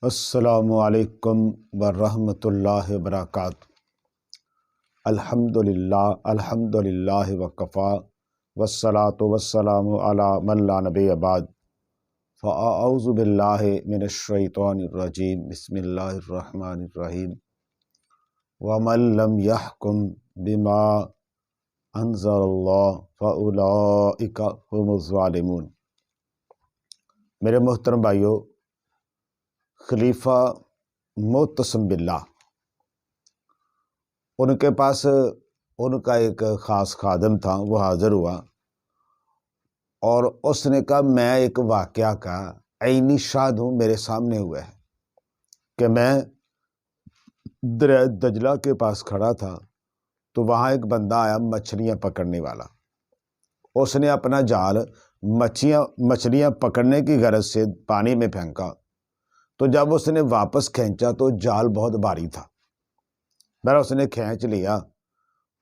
السلام علیکم ورحمۃ اللہ وبرکاتہ۔ الحمدللہ وکفا والصلاة والسلام علی من لا نبی بعد، فاعوذ باللہ من الشیطان الرجیم، بسم اللہ الرحمن الرحیم۔ ومن لم يحكم بما انزل اللہ فاولئک هم الظالمون۔ میرے محترم بھائیو، خلیفہ معتصم باللہ، ان کے پاس ان کا ایک خاص خادم تھا، وہ حاضر ہوا اور اس نے کہا میں ایک واقعہ کا عینی شاہد ہوں، میرے سامنے ہوا ہے کہ میں دریا دجلہ کے پاس کھڑا تھا تو وہاں ایک بندہ آیا مچھلیاں پکڑنے والا۔ اس نے اپنا جال مچھلیاں پکڑنے کی غرض سے پانی میں پھینکا، تو جب اس نے واپس کھینچا تو جال بہت بھاری تھا۔ پھر اس نے کھینچ لیا،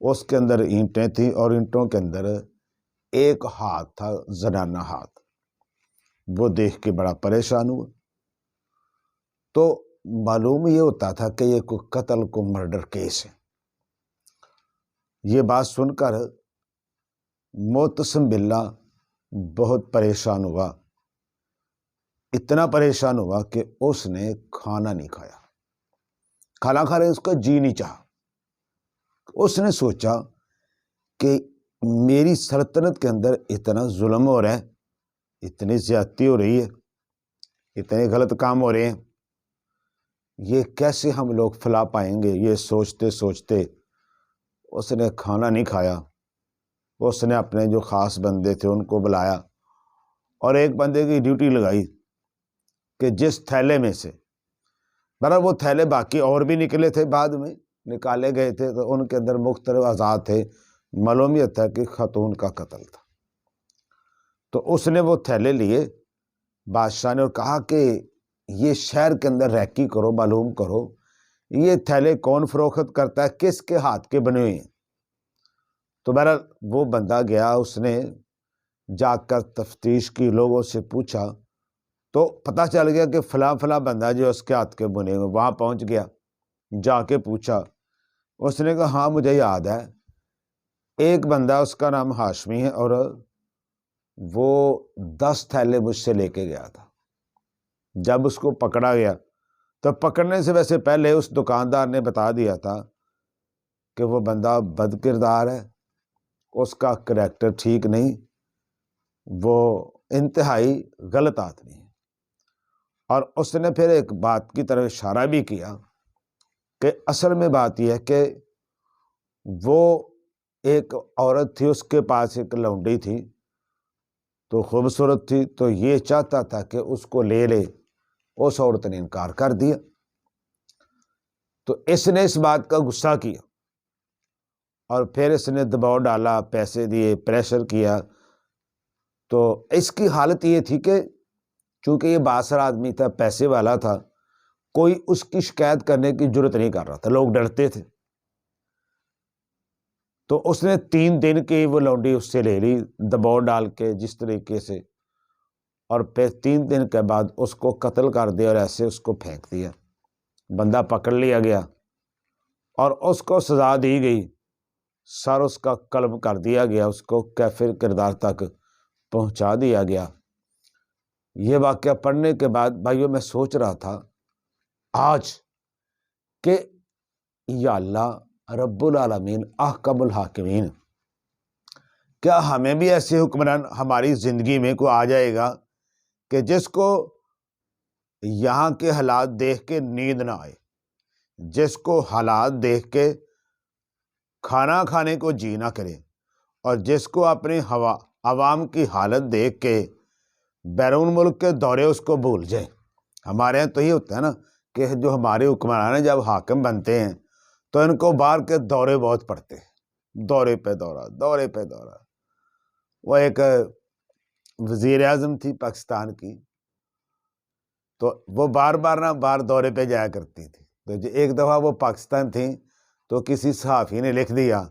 اس کے اندر اینٹیں تھیں اور اینٹوں کے اندر ایک ہاتھ تھا، زنانہ ہاتھ۔ وہ دیکھ کے بڑا پریشان ہوا۔ تو معلوم یہ ہوتا تھا کہ یہ کوئی قتل کو مرڈر کیس ہے۔ یہ بات سن کر معتصم باللہ بہت پریشان ہوا، اتنا پریشان ہوا کہ اس نے کھانا نہیں کھایا۔ کھانا کھانے اس کا جی نہیں چاہا۔ اس نے سوچا کہ میری سلطنت کے اندر اتنا ظلم ہو رہا ہے، اتنی زیادتی ہو رہی ہے، اتنے غلط کام ہو رہے ہیں، یہ کیسے ہم لوگ فلاح پائیں گے؟ یہ سوچتے سوچتے اس نے کھانا نہیں کھایا۔ اس نے اپنے جو خاص بندے تھے ان کو بلایا اور ایک بندے کی ڈیوٹی لگائی کہ جس تھیلے میں سے، برابر وہ تھیلے باقی اور بھی نکلے تھے، بعد میں نکالے گئے تھے، تو ان کے اندر مختلف اعضاء تھے، معلومیت ہے کہ خاتون کا قتل تھا۔ تو اس نے وہ تھیلے لیے بادشاہ نے اور کہا کہ یہ شہر کے اندر ریکی کرو، معلوم کرو یہ تھیلے کون فروخت کرتا ہے، کس کے ہاتھ کے بنے ہوئے ہیں۔ تو بہرحال وہ بندہ گیا، اس نے جا کر تفتیش کی، لوگوں سے پوچھا تو پتہ چل گیا کہ فلاں فلاں بندہ جو اس کے ہاتھ کے بنے ہوئے، وہاں پہنچ گیا، جا کے پوچھا۔ اس نے کہا ہاں مجھے یاد ہے، ایک بندہ اس کا نام ہاشمی ہے اور وہ 10 تھیلے مجھ سے لے کے گیا تھا۔ جب اس کو پکڑا گیا تو پکڑنے سے ویسے پہلے اس دکاندار نے بتا دیا تھا کہ وہ بندہ بد کردار ہے، اس کا کریکٹر ٹھیک نہیں، وہ انتہائی غلط آدمی ہے۔ اور اس نے پھر ایک بات کی طرف اشارہ بھی کیا کہ اصل میں بات یہ ہے کہ وہ ایک عورت تھی، اس کے پاس ایک لونڈی تھی، تو خوبصورت تھی، تو یہ چاہتا تھا کہ اس کو لے لے، اس عورت نے انکار کر دیا۔ تو اس نے اس بات کا غصہ کیا اور پھر اس نے دباؤ ڈالا، پیسے دیے، پریشر کیا۔ تو اس کی حالت یہ تھی کہ چونکہ یہ بااثر آدمی تھا، پیسے والا تھا، کوئی اس کی شکایت کرنے کی جرت نہیں کر رہا تھا، لوگ ڈرتے تھے۔ تو اس نے 3 دن کی وہ لونڈی اس سے لے لی، دباؤ ڈال کے جس طریقے سے، اور پھر 3 دن کے بعد اس کو قتل کر دیا اور ایسے اس کو پھینک دیا۔ بندہ پکڑ لیا گیا اور اس کو سزا دی گئی، سر اس کا قلم کر دیا گیا، اس کو کافر کردار تک پہنچا دیا گیا۔ یہ واقعہ پڑھنے کے بعد بھائیو میں سوچ رہا تھا آج کہ یا اللہ رب العالمین احکم الحاکمین، کیا ہمیں بھی ایسے حکمران ہماری زندگی میں کوئی آ جائے گا کہ جس کو یہاں کے حالات دیکھ کے نیند نہ آئے، جس کو حالات دیکھ کے کھانا کھانے کو جی نہ کرے، اور جس کو اپنی عوام کی حالت دیکھ کے بیرون ملک کے دورے اس کو بھول جائے۔ ہمارے یہاں تو یہ ہوتا ہے نا کہ جو ہمارے حکمران ہیں جب حاکم بنتے ہیں تو ان کو باہر کے دورے بہت پڑتے ہیں، دورے پہ دورہ، دورے پہ دورہ۔ وہ ایک وزیر اعظم تھی پاکستان کی، تو وہ بار بار دورے پہ جایا کرتی تھی۔ تو ایک دفعہ وہ پاکستان تھیں تو کسی صحافی نے لکھ دیا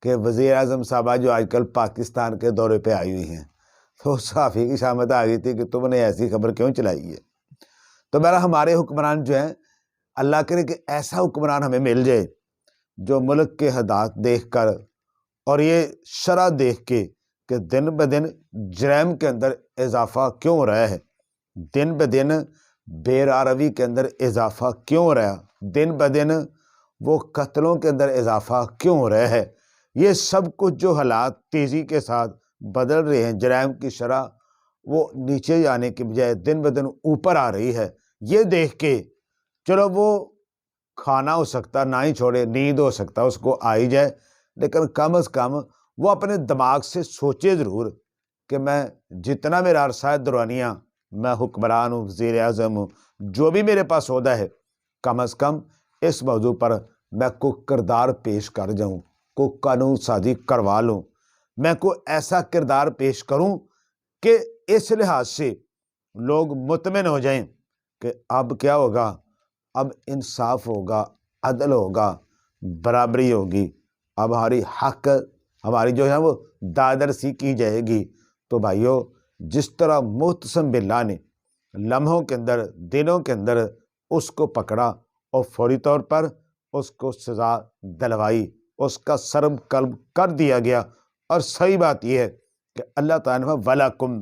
کہ وزیر اعظم صاحبہ جو آج کل پاکستان کے دورے پہ آئی ہوئی ہیں، تو صحافی کی شامت آ گئی تھی کہ تم نے ایسی خبر کیوں چلائی ہے۔ تو میرا ہمارے حکمران جو ہیں، اللہ کرے کہ ایسا حکمران ہمیں مل جائے جو ملک کے حالات دیکھ کر اور یہ شرح دیکھ کے کہ دن بہ دن جرائم کے اندر اضافہ کیوں ہو رہا ہے، دن بہ دن بے روی کے اندر اضافہ کیوں ہو رہا ہے، دن بہ دن وہ قتلوں کے اندر اضافہ کیوں ہو رہا ہے، یہ سب کچھ جو حالات تیزی کے ساتھ بدل رہے ہیں، جرائم کی شرح وہ نیچے جانے کی بجائے دن بہ دن اوپر آ رہی ہے، یہ دیکھ کے چلو وہ کھانا ہو سکتا نہ ہی چھوڑے، نیند ہو سکتا اس کو آئی جائے، لیکن کم از کم وہ اپنے دماغ سے سوچے ضرور کہ میں جتنا میرا عرصہ دورانیہ میں حکمران ہوں، وزیر اعظم ہوں، جو بھی میرے پاس عہدہ ہے، کم از کم اس موضوع پر میں کوئی کردار پیش کر جاؤں، کوئی قانون سازی کروا لوں، میں کوئی ایسا کردار پیش کروں کہ اس لحاظ سے لوگ مطمئن ہو جائیں کہ اب کیا ہوگا، اب انصاف ہوگا، عدل ہوگا، برابری ہوگی، اب ہماری حق ہماری جو ہے وہ دادرسی کی جائے گی۔ تو بھائیو، جس طرح محتسم باللہ نے لمحوں کے اندر، دنوں کے اندر اس کو پکڑا اور فوری طور پر اس کو سزا دلوائی، اس کا سرم قلب کر دیا گیا، اور صحیح بات یہ ہے کہ اللہ تعالیٰ نے وَلَكُمْ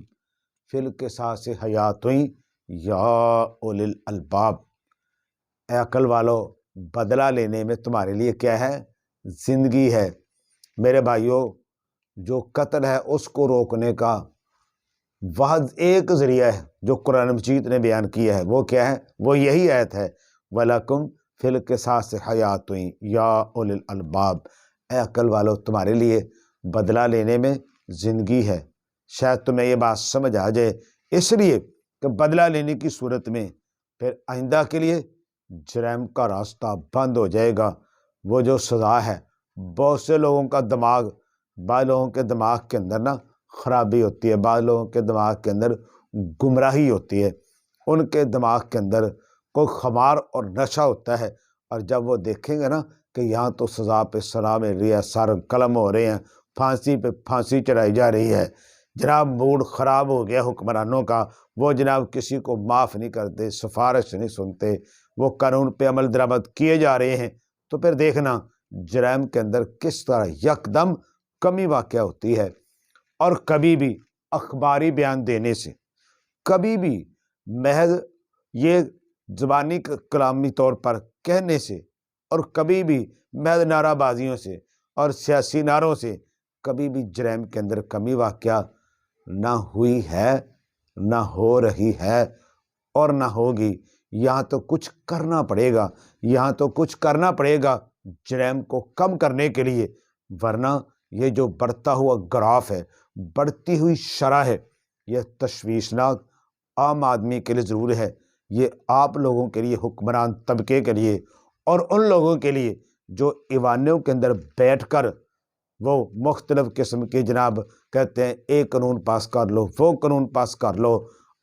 فِي الْقِصَاصِ حَيَاتٌ يَا أُولِي الْأَلْبَابِ، اے عقل والو، بدلہ لینے میں تمہارے لیے کیا ہے؟ زندگی ہے۔ میرے بھائیوں، جو قتل ہے اس کو روکنے کا واحد ایک ذریعہ ہے جو قرآن مجید نے بیان کیا ہے، وہ کیا ہے؟ وہ یہی آیت ہے، وَلَكُمْ فِي الْقِصَاصِ حَيَاتٌ يَا أُولِي الْأَلْبَابِ، اے عقل والو، تمہارے لیے بدلہ لینے میں زندگی ہے۔ شاید تمہیں یہ بات سمجھ آ جائے، اس لیے کہ بدلہ لینے کی صورت میں پھر آئندہ کے لیے جرائم کا راستہ بند ہو جائے گا۔ وہ جو سزا ہے، بہت سے لوگوں کا دماغ، بعض لوگوں کے دماغ کے اندر نا خرابی ہوتی ہے، بعض لوگوں کے دماغ کے اندر گمراہی ہوتی ہے، ان کے دماغ کے اندر کوئی خمار اور نشہ ہوتا ہے، اور جب وہ دیکھیں گے نا کہ یہاں تو سزا پہ سزا مل رہی ہے، سر قلم ہو رہے ہیں، پھانسی پہ پھانسی چڑھائی جا رہی ہے، جناب موڈ خراب ہو گیا حکمرانوں کا، وہ جناب کسی کو معاف نہیں کرتے، سفارش نہیں سنتے، وہ قانون پہ عمل درآمد کیے جا رہے ہیں، تو پھر دیکھنا جرائم کے اندر کس طرح یکدم کمی واقع ہوتی ہے۔ اور کبھی بھی اخباری بیان دینے سے، کبھی بھی محض یہ زبانی کلامی طور پر کہنے سے، اور کبھی بھی محض نعرہ بازیوں سے اور سیاسی نعروں سے کبھی بھی جرائم کے اندر کمی واقع نہ ہوئی ہے، نہ ہو رہی ہے، اور نہ ہوگی۔ یہاں تو کچھ کرنا پڑے گا، یہاں تو کچھ کرنا پڑے گا جرائم کو کم کرنے کے لیے، ورنہ یہ جو بڑھتا ہوا گراف ہے، بڑھتی ہوئی شرح ہے، یہ تشویشناک عام آدمی کے لیے ضرور ہے، یہ آپ لوگوں کے لیے، حکمران طبقے کے لیے، اور ان لوگوں کے لیے جو ایوانوں کے اندر بیٹھ کر وہ مختلف قسم کے جناب کہتے ہیں ایک قانون پاس کر لو، وہ قانون پاس کر لو۔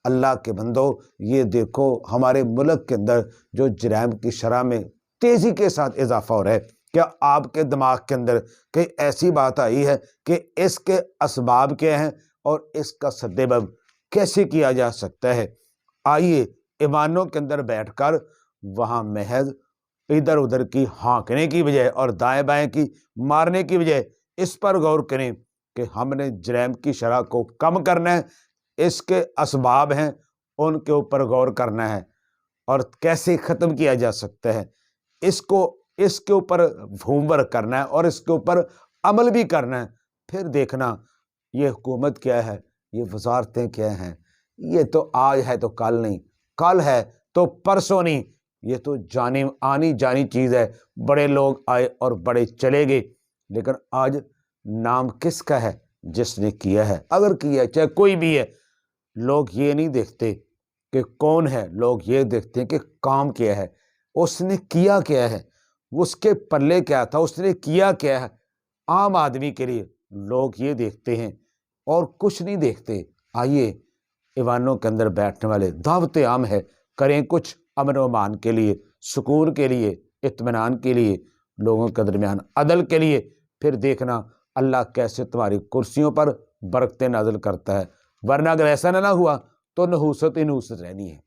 اللہ کے بندو، یہ دیکھو ہمارے ملک کے اندر جو جرائم کی شرح میں تیزی کے ساتھ اضافہ ہو رہا ہے، کیا آپ کے دماغ کے اندر کہ ایسی بات آئی ہے کہ اس کے اسباب کیا ہیں اور اس کا سدباب کیسے کیا جا سکتا ہے؟ آئیے ایوانوں کے اندر بیٹھ کر وہاں محض ادھر ادھر کی ہانکنے کی بجائے اور دائیں بائیں کی مارنے کی بجائے اس پر غور کریں کہ ہم نے جرائم کی شرح کو کم کرنا ہے، اس کے اسباب ہیں ان کے اوپر غور کرنا ہے، اور کیسے ختم کیا جا سکتا ہے، اس کے اوپر ہوم ورک کرنا ہے اور اس کے اوپر عمل بھی کرنا ہے۔ پھر دیکھنا یہ حکومت کیا ہے، یہ وزارتیں کیا ہیں، یہ تو آج ہے تو کل نہیں، کل ہے تو پرسوں نہیں، یہ تو آنی جانی چیز ہے۔ بڑے لوگ آئے اور بڑے چلے گئے، لیکن آج نام کس کا ہے؟ جس نے کیا ہے، اگر کیا ہے چاہے کوئی بھی ہے، لوگ یہ نہیں دیکھتے کہ کون ہے، لوگ یہ دیکھتے ہیں کہ کام کیا ہے، اس نے کیا کیا ہے، اس کے پلے کیا تھا، اس نے کیا کیا ہے۔ عام آدمی کے لیے لوگ یہ دیکھتے ہیں اور کچھ نہیں دیکھتے۔ آئیے ایوانوں کے اندر بیٹھنے والے دعوت عام ہے، کریں کچھ امن و امان کے لیے، سکون کے لیے، اطمینان کے لیے، لوگوں کے درمیان عدل کے لیے۔ پھر دیکھنا اللہ کیسے تمہاری کرسیوں پر برکتیں نازل کرتا ہے، ورنہ اگر ایسا نہ ہوا تو نحوست ہی نحوست رہنی ہے۔